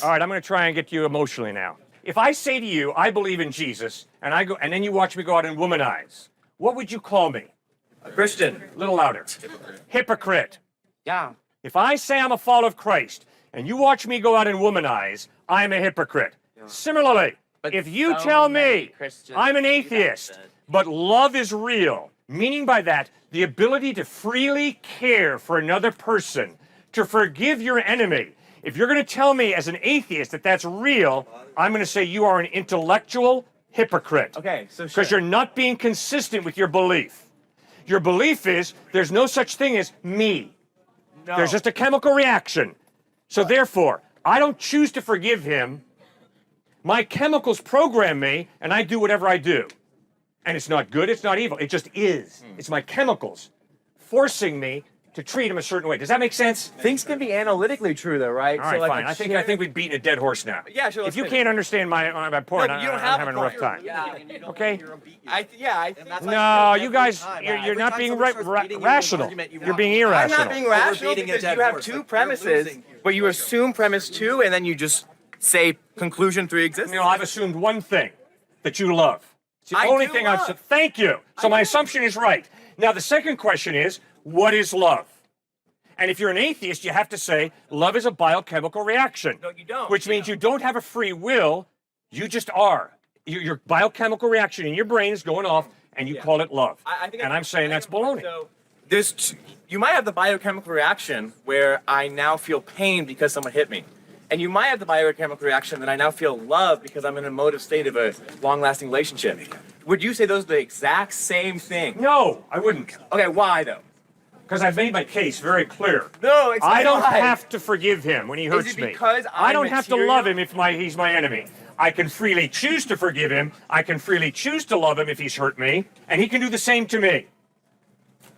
All right, I'm going to try and get you emotionally now. If I say to you, I believe in Jesus, and then you watch me go out and womanize, what would you call me? A Christian. A little louder. Hypocrite. Yeah. If I say I'm a follower of Christ, and you watch me go out and womanize, I'm a hypocrite. Yeah. Similarly, But if you so tell many me Christians I'm an do that, atheist, then. but love is real, meaning by that, the ability to freely care for another person, to forgive your enemy. If you're going to tell me as an atheist that that's real, I'm going to say you are an intellectual hypocrite. Okay, so sure. Because you're not being consistent with your belief. Your belief is there's no such thing as me. No. There's just a chemical reaction. So therefore, I don't choose to forgive him. My chemicals program me, and I do whatever I do. And it's not good, it's not evil, it just is. It's my chemicals forcing me to treat him a certain way. Does that make sense? Things can be analytically true, though, right? All right, fine. I think we've beaten a dead horse now. Yeah, sure. If you can't understand my point, No, you don't I'm have having a a rough point. time. Yeah. Okay? I think No, you guys, you're not being rational. You're being irrational. I'm not being rational because you have two premises, but you assume premise 2 and then you just say conclusion 3 exists. You know, I've assumed one thing, that you love. It's the I only do thing I've love. said. Thank you. So my assumption is right. Now, the second question is, what is love? And if you're an atheist, you have to say, love is a biochemical reaction. No, you don't. Which means you don't have a free will, you just are. Your biochemical reaction in your brain is going off, and you call it love. And I'm saying that's baloney. So you might have the biochemical reaction where I now feel pain because someone hit me. And you might have the biochemical reaction that I now feel love because I'm in an emotive state of a long-lasting relationship. Would you say those are the exact same thing? No, I wouldn't. Okay, why though? Because I've made my case very clear. No, it's I don't not. have to forgive him when he hurts me. because I I'm don't have to material? love him if he's my enemy. I can freely choose to forgive him. I can freely choose to love him if he's hurt me. And he can do the same to me.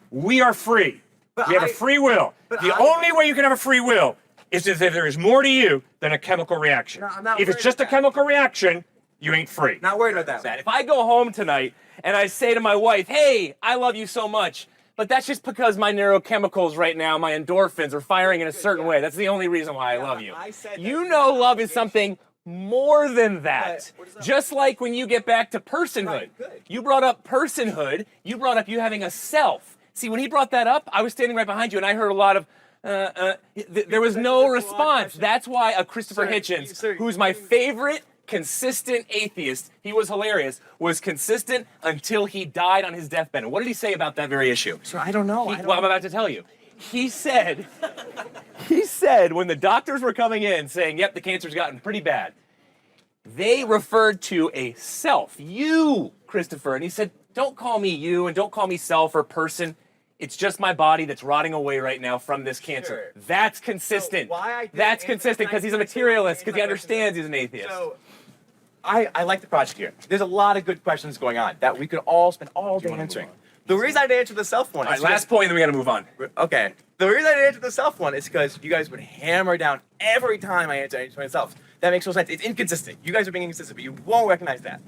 We are free. We have a free will. The only way you can have a free will is if there is more to you than a chemical reaction. No, I'm not If it's worried just a about that. chemical reaction, you ain't free. Not worried about that. If I go home tonight and I say to my wife, hey, I love you so much, but that's just because my neurochemicals right now, my endorphins are firing in a certain way. That's the only reason why I love you. You know love is something more than that. Just like when you get back to personhood. You brought up personhood. You brought up you having a self. See, when he brought that up, I was standing right behind you and I heard a lot of, there was no response. That's why a Christopher Hitchens, who's my favorite consistent atheist, he was hilarious, was consistent until he died on his deathbed. And what did he say about that very issue? So I don't know. Well, I'm about to tell you. He said when the doctors were coming in saying, yep, the cancer's gotten pretty bad, they referred to a self, you, Christopher. And he said, don't call me you and don't call me self or person. It's just my body that's rotting away right now from this cancer. Sure. That's consistent. So why I did That's answer consistent because he's a materialist, because he understands he's an atheist. So I like the project here. There's a lot of good questions going on that we could all spend all day answering. The reason I didn't answer the self one All is right, last point, then we got to move on. okay. The reason I didn't answer the self one is because you guys would hammer down every time I answer myself. That makes no sense. It's inconsistent. You guys are being inconsistent, but you won't recognize that.